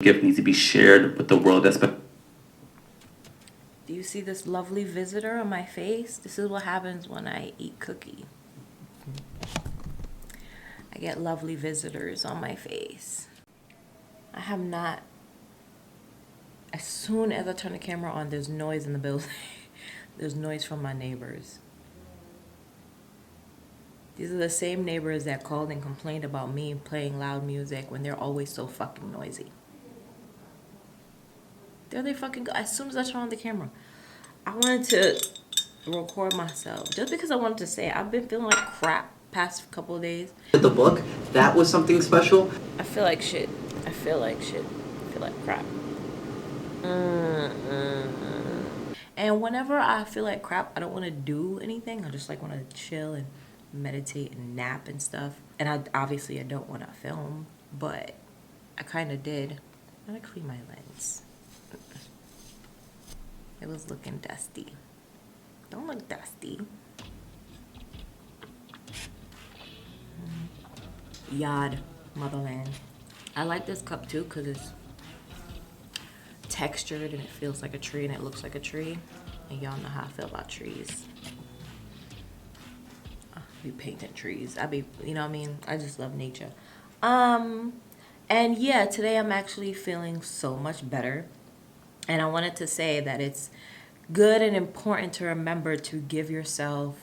gift needs to be shared with the world. Do you see this lovely visitor on my face? This is what happens when I eat cookie. I get lovely visitors on my face. I have not. As soon as I turn the camera on, there's noise in the building. There's noise from my neighbors. These are the same neighbors that called and complained about me playing loud music when they're always so fucking noisy. There they fucking go. As soon as I turn on the camera, I wanted to record myself just because I wanted to say I've been feeling like crap past couple of days. The book, that was something special. I feel like shit. I feel like shit. I feel like crap. And whenever I feel like crap, I don't want to do anything. I just like want to chill and meditate and nap and stuff. And I obviously I don't want to film, but I kind of did. I'm gonna clean my lens. It was looking dusty. Don't look dusty. Yad, motherland. I like this cup too because it's textured and it feels like a tree and it looks like a tree. And y'all know how I feel about trees. I be painting trees. I be, you know what I mean? I just love nature. And yeah, today I'm actually feeling so much better. And I wanted to say that it's good and important to remember to give yourself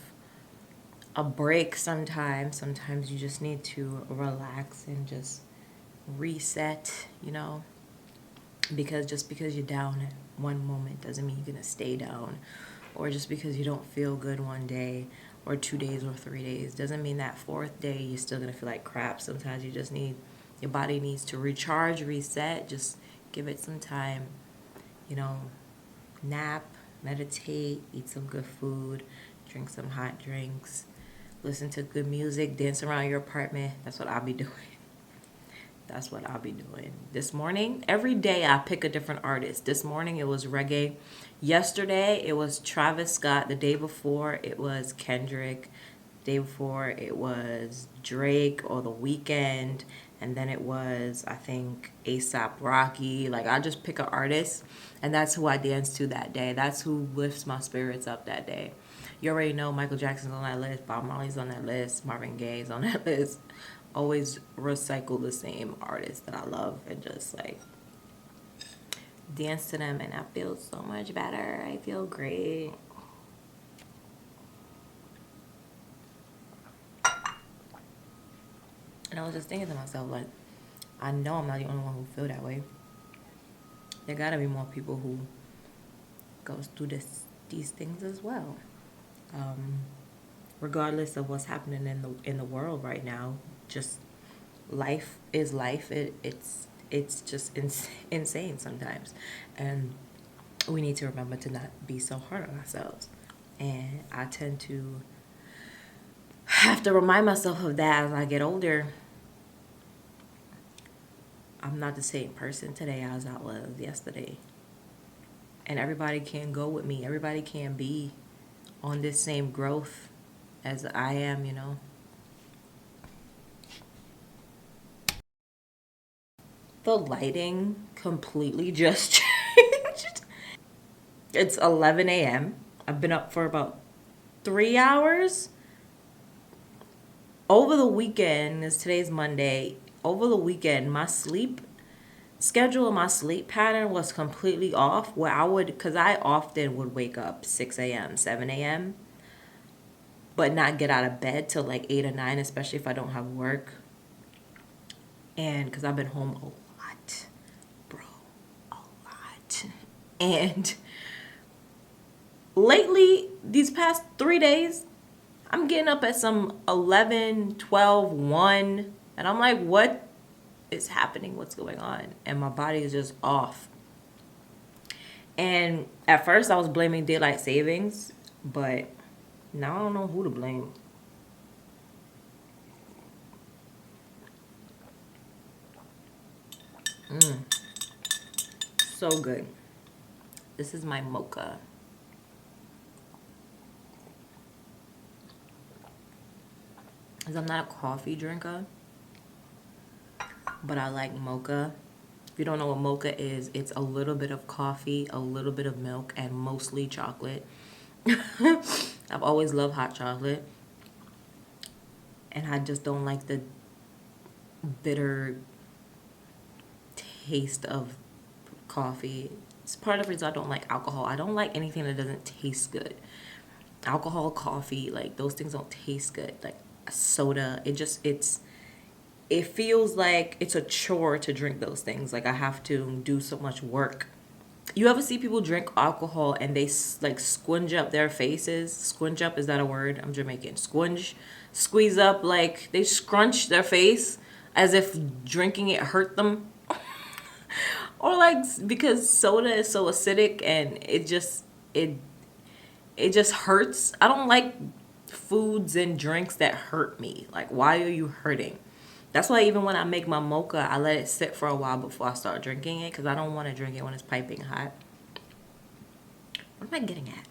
a break sometimes. Sometimes you just need to relax and just reset, you know? Because just because you're down at one moment doesn't mean you're going to stay down. Or just because you don't feel good one day or 2 days or 3 days doesn't mean that fourth day you're still going to feel like crap. Sometimes you just need, your body needs to recharge, reset, just give it some time, you know, nap, meditate, eat some good food, drink some hot drinks, listen to good music, dance around your apartment. That's what I'll be doing. That's what I'll be doing. This morning, every day I pick a different artist. This morning it was reggae. Yesterday it was Travis Scott. The day before it was Kendrick. The day before it was Drake or The Weeknd. And then it was, I think, A$AP Rocky. Like, I just pick an artist, and that's who I dance to that day. That's who lifts my spirits up that day. You already know Michael Jackson's on that list, Bob Marley's on that list, Marvin Gaye's on that list. Always recycle the same artists that I love and just like dance to them, and I feel so much better. I feel great. And I was just thinking to myself, like, I know I'm not the only one who feel that way. There gotta be more people who goes through these things as well. Regardless of what's happening in the world right now, just life is life. It's just insane sometimes, and we need to remember to not be so hard on ourselves. And I tend to have to remind myself of that as I get older. I'm not the same person today as I was yesterday. And everybody can't go with me. Everybody can't be on this same growth as I am, you know. The lighting completely just changed. It's 11 a.m. I've been up for about 3 hours. Over the weekend, as today's Monday, over the weekend, my sleep schedule, my sleep pattern was completely off. Where I would, because I often would wake up 6 a.m., 7 a.m., but not get out of bed till like 8 or 9, especially if I don't have work. And because I've been home a lot, bro, a lot. And lately, these past 3 days, I'm getting up at some 11, 12, 1. And I'm like, what is happening? What's going on? And my body is just off. And at first, I was blaming daylight savings, but now I don't know who to blame. So good. This is my mocha. Because I'm not a coffee drinker, but I like mocha If you don't know what mocha is, it's a little bit of coffee, a little bit of milk, and mostly chocolate. I've always loved hot chocolate. And I just don't like the bitter taste of coffee. It's part of the reason I don't like alcohol. I don't like anything that doesn't taste good. Alcohol, coffee, like those things don't taste good. Like soda, it feels like it's a chore to drink those things. Like I have to do so much work. You ever see people drink alcohol and they like squinge up their faces? Squinge up, is that a word? I'm Jamaican. Squeeze up, like they scrunch their face as if drinking it hurt them. Or like because soda is so acidic and it just hurts. I don't like foods and drinks that hurt me. Like why are you hurting? That's why even when I make my mocha, I let it sit for a while before I start drinking it because I don't want to drink it when it's piping hot. What am I getting at?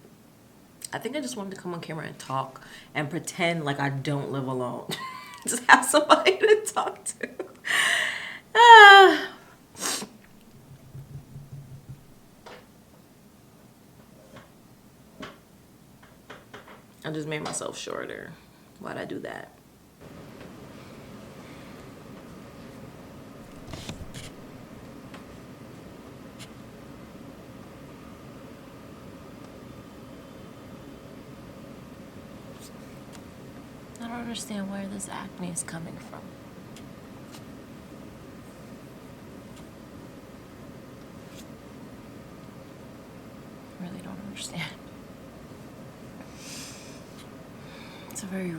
I think I just wanted to come on camera and talk and pretend like I don't live alone. Just have somebody to talk to. Ah. I just made myself shorter. Why'd I do that? I don't understand where this acne is coming from. I really don't understand. It's a very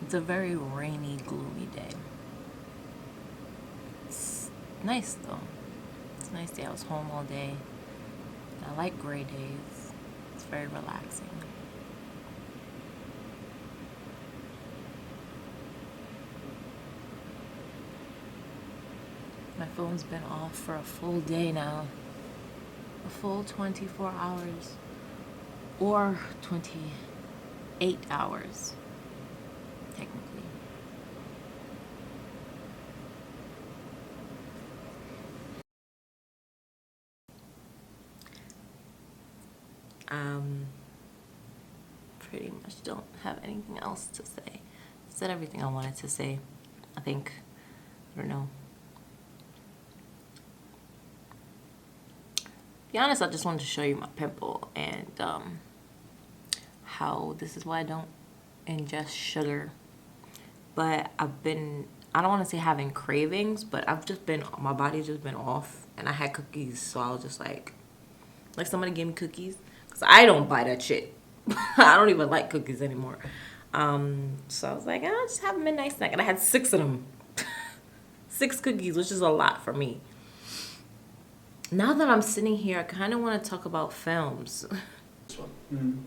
it's a very rainy, gloomy day. It's nice though. It's a nice day. I was home all day. I like gray days. It's very relaxing. My phone's been off for a full day now. A full 24 hours. Or 28 hours, technically. Pretty much don't have anything else to say. Said everything I wanted to say. I think, I don't know. To be honest, I just wanted to show you my pimple and how this is why I don't ingest sugar. But I don't want to say having cravings, but my body's just been off. And I had cookies, so I was just like somebody gave me cookies. Because I don't buy that shit. I don't even like cookies anymore. So I was like, I'll just have a midnight snack. And I had 6 of them. 6 cookies, which is a lot for me. Now that I'm sitting here, I kind of want to talk about films. This one.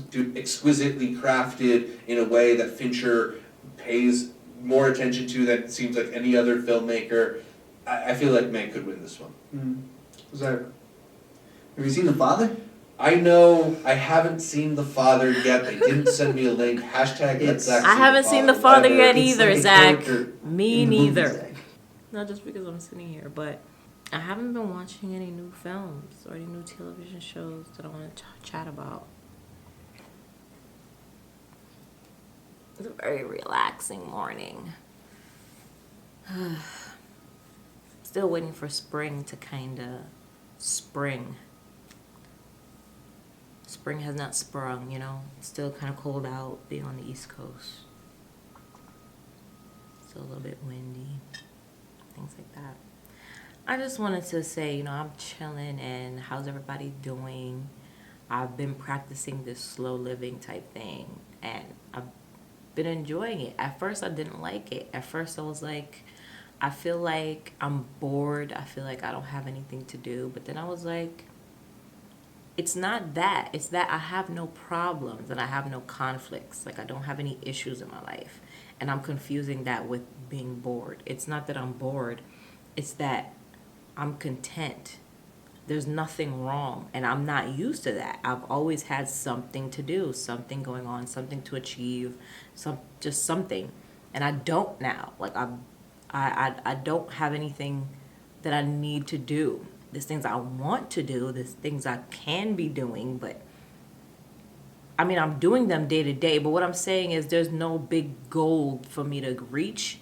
Dude, exquisitely crafted in a way that Fincher pays more attention to than it seems like any other filmmaker. I feel like Meg could win this one. Was that? Have you seen The Father? I know I haven't seen The Father yet. They didn't send me a link. Hashtag let Zach see I haven't seen The Father yet either, like Zach. character Me in the movie, neither. Zach. Not just because I'm sitting here, but I haven't been watching any new films or any new television shows that I want to chat about. It's a very relaxing morning. Still waiting for spring to kind of spring. Spring has not sprung, you know. It's still kind of cold out, being on the East Coast. Still a little bit windy. Things like that. I just wanted to say, you know, I'm chilling and how's everybody doing? I've been practicing this slow living type thing and I've been enjoying it. At first I didn't like it. At first I was like, I feel like I'm bored. I feel like I don't have anything to do. But then I was like, it's not that. It's that I have no problems and I have no conflicts. Like I don't have any issues in my life. And I'm confusing that with being bored. It's not that I'm bored. It's that I'm content. There's nothing wrong. And I'm not used to that. I've always had something to do, something going on, something to achieve, just something. And I don't now. Like I don't have anything that I need to do. There's things I want to do. There's things I can be doing, but I mean, I'm doing them day to day. But what I'm saying is there's no big goal for me to reach.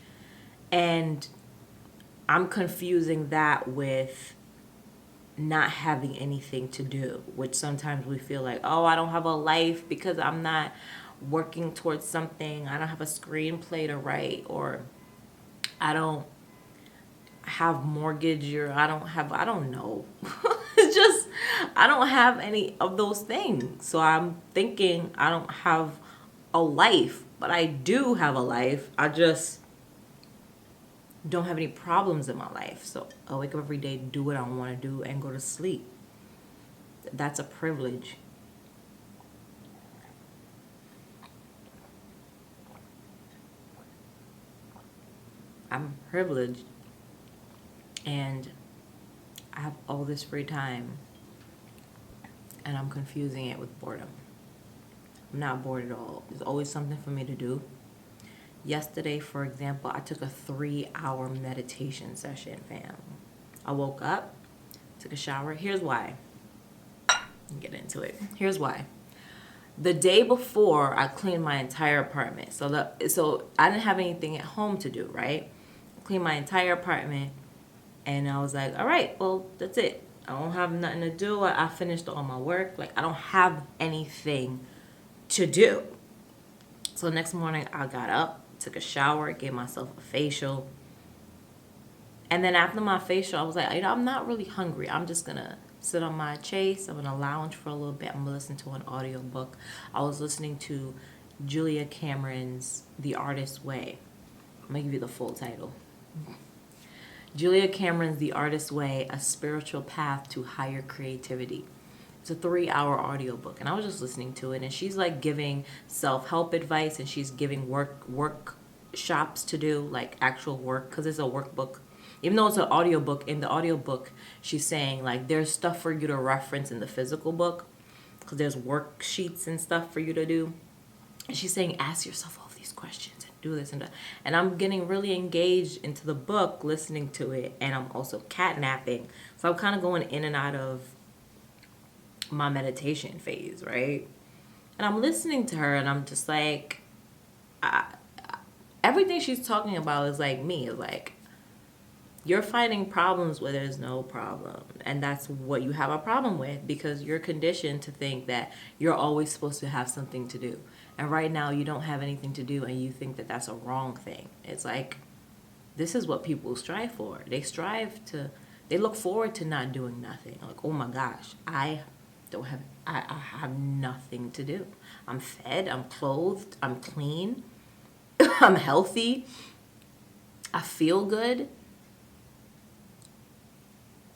And I'm confusing that with not having anything to do, which sometimes we feel like, oh, I don't have a life because I'm not working towards something. I don't have a screenplay to write, or I don't have mortgage, or I don't know. It's just, I don't have any of those things. So I'm thinking I don't have a life, but I do have a life. I just don't have any problems in my life. So I wake up every day, do what I want to do, and go to sleep. That's a privilege. I'm privileged, and I have all this free time, and I'm confusing it with boredom. I'm not bored at all. There's always something for me to do. Yesterday, for example, I took a 3-hour meditation session, fam. I woke up, took a shower. Here's why. Get into it. Here's why. The day before, I cleaned my entire apartment. So I didn't have anything at home to do, right? I cleaned my entire apartment, and I was like, all right, well, that's it. I don't have nothing to do. I finished all my work. Like, I don't have anything to do. So next morning, I got up, took a shower, gave myself a facial. And then after my facial, I was like, I'm not really hungry. I'm just going to sit on my chase. I'm going to lounge for a little bit. I'm going to listen to an audiobook. I was listening to Julia Cameron's The Artist's Way. I'm going to give you the full title. Julia Cameron's The Artist's Way, A Spiritual Path to Higher Creativity. It's a 3-hour audiobook, and I was just listening to it, and she's like giving self-help advice, and she's giving workshops to do, like actual work, because it's a workbook. Even though it's an audiobook, in the audiobook, she's saying like there's stuff for you to reference in the physical book, because there's worksheets and stuff for you to do. And she's saying, ask yourself all these questions and do this and that. And I'm getting really engaged into the book, listening to it, and I'm also catnapping. So I'm kind of going in and out of my meditation phase, right? And I'm listening to her, and I'm just like, everything she's talking about is like me. It's like, you're finding problems where there's no problem. And that's what you have a problem with, because you're conditioned to think that you're always supposed to have something to do. And right now you don't have anything to do, and you think that that's a wrong thing. It's like, this is what people strive for. They look forward to not doing nothing. Like, oh my gosh, I have nothing to do. I'm fed, I'm clothed, I'm clean, I'm healthy, I feel good.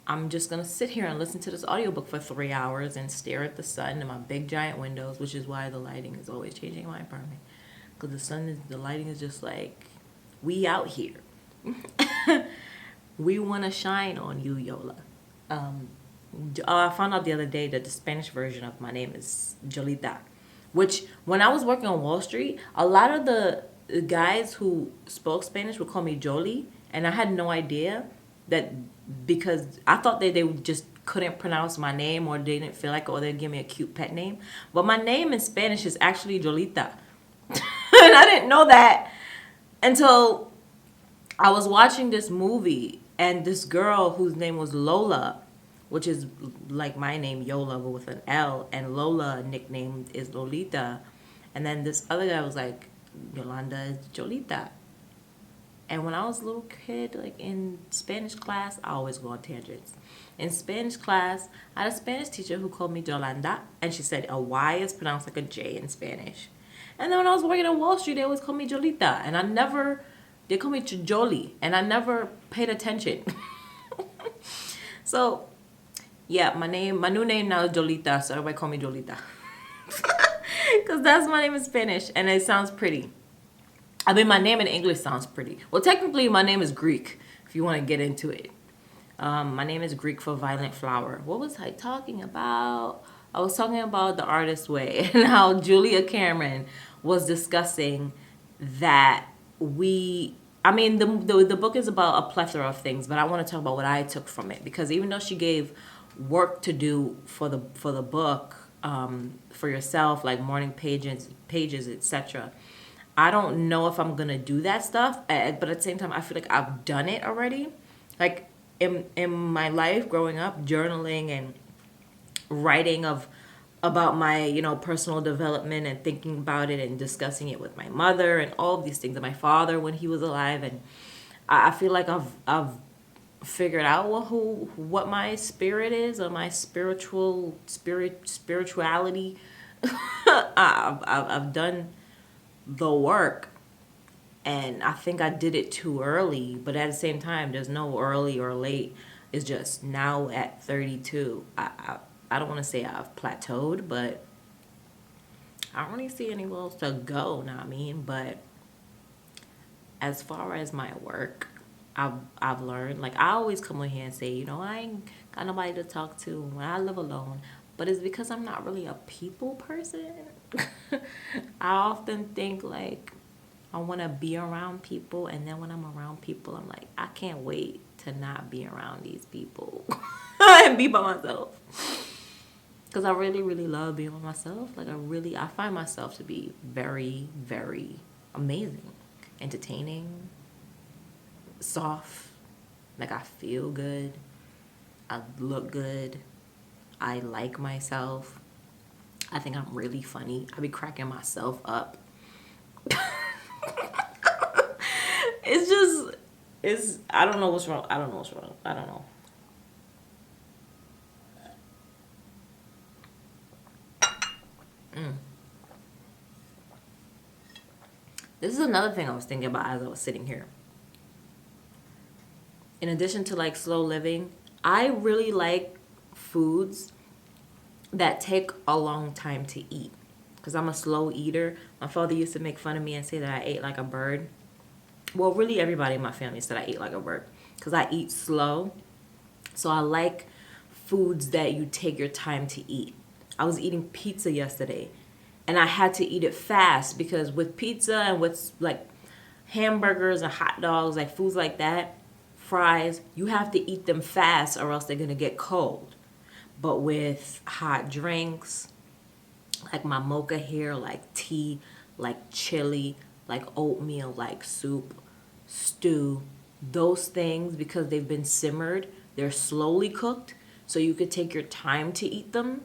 I'm just going to sit here and listen to this audiobook for 3 hours and stare at the sun and my big giant windows, which is why the lighting is always changing in my apartment. Because the lighting is just like, we out here. We want to shine on you, Yola. I found out the other day that the Spanish version of my name is Jolita, which when I was working on Wall Street, a lot of the guys who spoke Spanish would call me Jolie, and I had no idea that, because I thought they just couldn't pronounce my name, or they didn't feel like it, or they'd give me a cute pet name. But my name in Spanish is actually Jolita. And I didn't know that until I was watching this movie, and this girl whose name was Lola, which is like my name, Yola, but with an L, and Lola nickname is Lolita. And then this other guy was like, Yolanda is Jolita. And when I was a little kid, like in Spanish class, I always go on tangents. In Spanish class, I had a Spanish teacher who called me Yolanda, and she said a Y is pronounced like a J in Spanish. And then when I was working at Wall Street, they always called me Jolita, and they called me Jolie, and I never paid attention. So, yeah, my new name now is Jolita, so everybody call me Jolita. Because that's my name in Spanish, and it sounds pretty. I mean, my name in English sounds pretty. Well, technically, my name is Greek, if you want to get into it. My name is Greek for violent flower. What was I talking about? I was talking about The Artist's Way, and how Julia Cameron was discussing that we I mean, the book is about a plethora of things, but I want to talk about what I took from it, because even though she gave work to do for the book, for yourself, like morning pages, etc. I don't know if I'm gonna do that stuff, but at the same time, I feel like I've done it already. Like in my life growing up, journaling and writing about my personal development and thinking about it and discussing it with my mother and all of these things, and my father when he was alive. And I feel like I've figured out what my spirit is, or my spirituality. I've done the work, and I think I did it too early, but at the same time there's no early or late. It's just now at 32, I don't want to say I've plateaued, but I don't really see anywhere else to go, know what I mean? But as far as my work, I've learned, like, I always come on here and say, I ain't got nobody to talk to when I live alone. But it's because I'm not really a people person. I often think, like, I want to be around people, and then when I'm around people, I'm like, I can't wait to not be around these people and be by myself. Because I really, really love being with myself. Like, I find myself to be very, very amazing, entertaining, soft. Like, I feel good. I look good. I like myself. I think I'm really funny. I be cracking myself up. I don't know what's wrong. I don't know. This is another thing I was thinking about as I was sitting here. In addition to, like, slow living, I really like foods that take a long time to eat, because I'm a slow eater. My father used to make fun of me and say that I ate like a bird. Well, really everybody in my family said I ate like a bird, because I eat slow. So I like foods that you take your time to eat. I was eating pizza yesterday, and I had to eat it fast, because with pizza and with, like, hamburgers and hot dogs, like foods like that, fries, you have to eat them fast or else they're gonna get cold. But with hot drinks, like my mocha here, like tea, like chili, like oatmeal, like soup, stew, those things, because they've been simmered, they're slowly cooked, so you could take your time to eat them.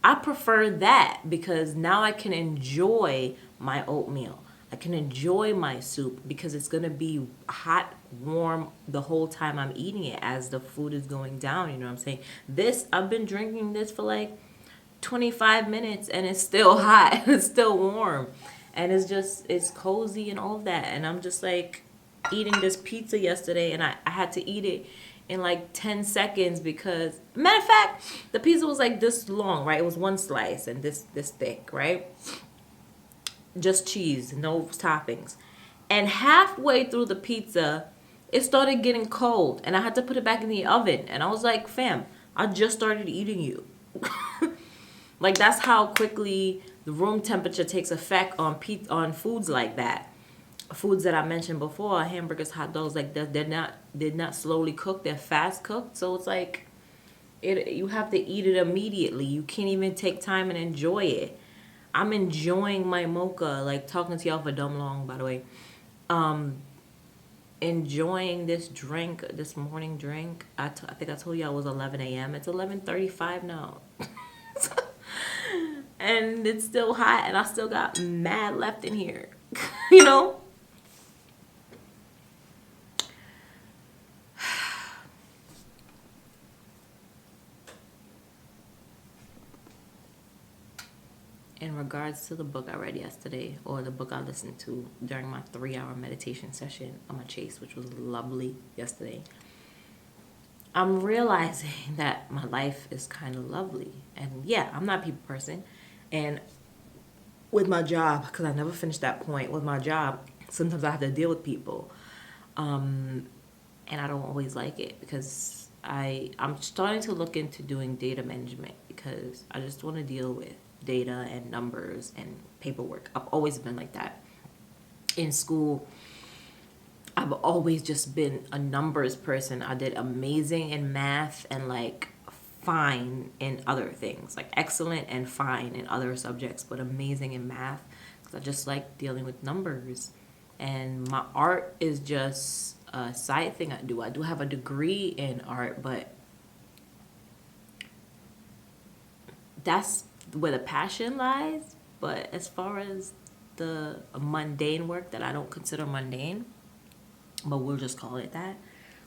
I prefer that, because now I can enjoy my oatmeal. I can enjoy my soup, because it's going to be hot, warm the whole time I'm eating it as the food is going down, you know what I'm saying? I've been drinking this for like 25 minutes and it's still hot. It's still warm. And it's cozy and all of that. And I'm just like eating this pizza yesterday, and I had to eat it in like 10 seconds, because, matter of fact, the pizza was like this long, right? It was one slice and this thick, right? Just cheese, no toppings. And halfway through the pizza, it started getting cold, and I had to put it back in the oven. And I was like, fam, I just started eating you. Like, that's how quickly the room temperature takes effect on foods like that. Foods that I mentioned before, hamburgers, hot dogs, like they're not slowly cooked, they're fast cooked. So it's like you have to eat it immediately. You can't even take time and enjoy it. I'm enjoying my mocha, like, talking to y'all for dumb long, by the way. Enjoying this drink, this morning drink. I think I told y'all it was 11 a.m. It's 11:35 now. And it's still hot, and I still got mad left in here. You know? In regards to the book I read yesterday, or the book I listened to during my 3-hour meditation session on my chase, which was lovely yesterday, I'm realizing that my life is kind of lovely. And yeah, I'm not a people person. And with my job, because I never finished that point, with my job, sometimes I have to deal with people. And I don't always like it, because I'm starting to look into doing data management, because I just want to deal with data and numbers and paperwork. I've always been like that. In school, I've always just been a numbers person. I did amazing in math and like fine in other things, like excellent and fine in other subjects, but amazing in math because I just like dealing with numbers. And my art is just a side thing I do. I do have a degree in art, but that's where the passion lies. But as far as the mundane work that I don't consider mundane, but we'll just call it that,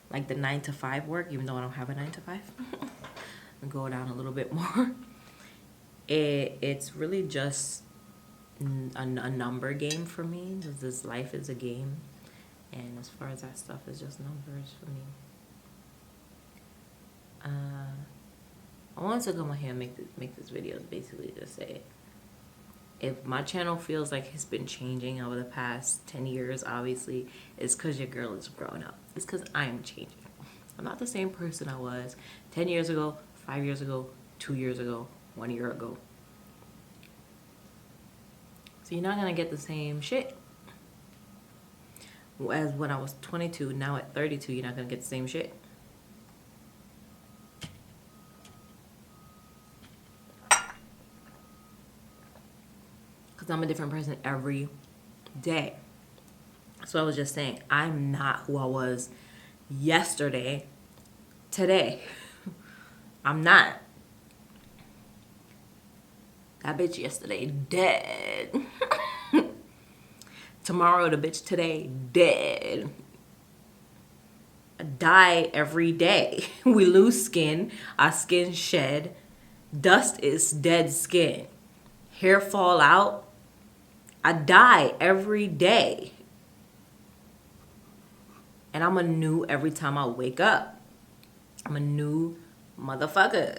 like the 9 to 5 work, even though I don't have a 9 to 5, and go down a little bit more. It's really just a number game for me, because this life is a game, and as far as that stuff is just numbers for me. I wanted to come on here and make this video basically to say, if my channel feels like it's been changing over the past 10 years, obviously, it's because your girl is growing up. It's because I'm changing. I'm not the same person I was 10 years ago, 5 years ago, 2 years ago, 1 year ago. So you're not going to get the same shit. As when I was 22, now at 32, you're not going to get the same shit. Because I'm a different person every day. So I was just saying, I'm not who I was yesterday, today. I'm not. That bitch yesterday dead. Tomorrow the bitch today dead. I die every day. We lose skin. Our skin shed. Dust is dead skin. Hair fall out. I die every day. And I'm anew every time I wake up. I'm a new motherfucker.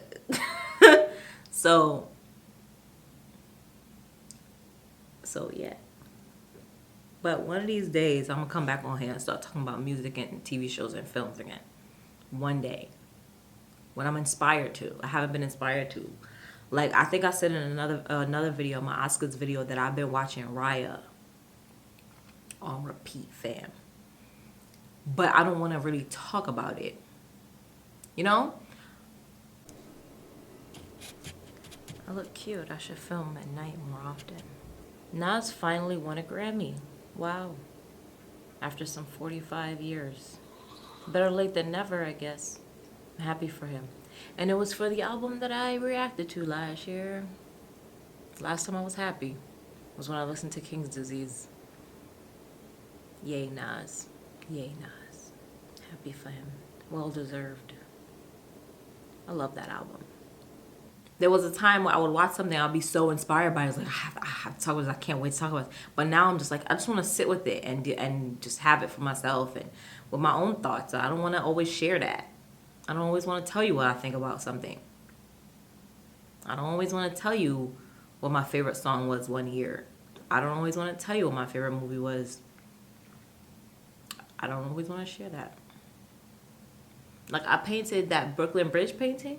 So yeah. But one of these days, I'm going to come back on here and start talking about music and TV shows and films again. One day. When I'm inspired to. I haven't been inspired to. Like, I think I said in another video, my Oscars video, that I've been watching Raya on repeat, fam. But I don't want to really talk about it. You know? I look cute. I should film at night more often. Nas finally won a Grammy. Wow. After some 45 years. Better late than never, I guess. I'm happy for him. And it was for the album that I reacted to last year. Last time I was happy was when I listened to King's Disease. Yay, Nas. Yay, Nas. Happy for him. Well deserved. I love that album. There was a time where I would watch something, I'd be so inspired by it. I was like, I have to talk about this. I can't wait to talk about it. But now I'm just like, I just want to sit with it and just have it for myself and with my own thoughts. I don't want to always share that. I don't always want to tell you what I think about something. I don't always want to tell you what my favorite song was one year. I don't always want to tell you what my favorite movie was. I don't always want to share that. Like, I painted that Brooklyn Bridge painting,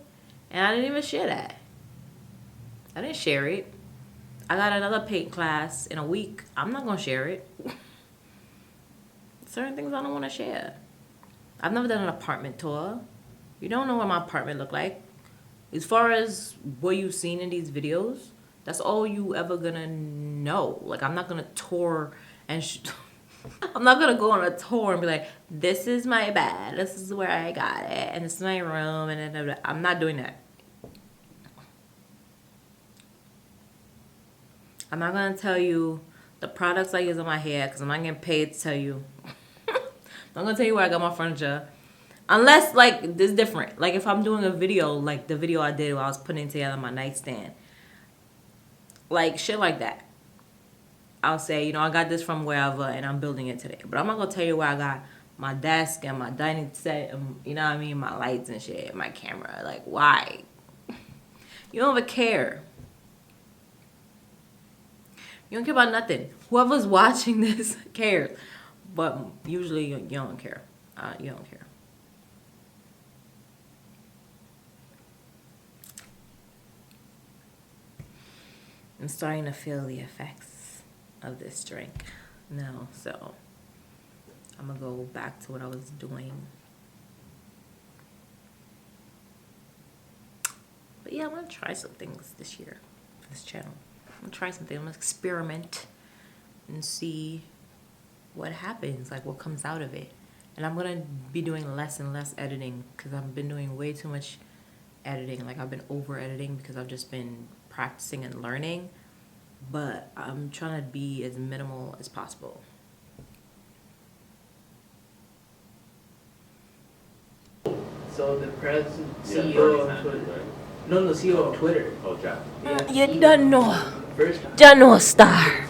and I didn't even share that. I didn't share it. I got another paint class in a week. I'm not going to share it. Certain things I don't want to share. I've never done an apartment tour. You don't know what my apartment looked like. As far as what you've seen in these videos, that's all you ever gonna know. Like, I'm not gonna tour and I'm not gonna go on a tour and be like, this is my bed, this is where I got it, and this is my room, and then I'm not doing that. I'm not gonna tell you the products I use on my hair because I'm not getting paid to tell you. I'm not gonna tell you where I got my furniture. Unless, like, this is different. Like, if I'm doing a video, like the video I did where I was putting together my nightstand. Like, shit like that. I'll say, you know, I got this from wherever and I'm building it today. But I'm not going to tell you where I got my desk and my dining set and, you know what I mean, my lights and shit, my camera. Like, why? You don't even care. You don't care about nothing. Whoever's watching this cares. But usually you don't care. You don't care. I'm starting to feel the effects of this drink now, so I'm gonna go back to what I was doing. But yeah, I'm gonna try some things this year for this channel. I'm gonna try something. I'm gonna experiment and see what happens, like what comes out of it. And I'm gonna be doing less and less editing because I've been doing way too much editing. Like I've been over editing because I've just been practicing and learning. But I'm trying to be as minimal as possible. So the CEO of Twitter. No, CEO of Twitter. Oh, Jack. You don't know. First time. Jano Star.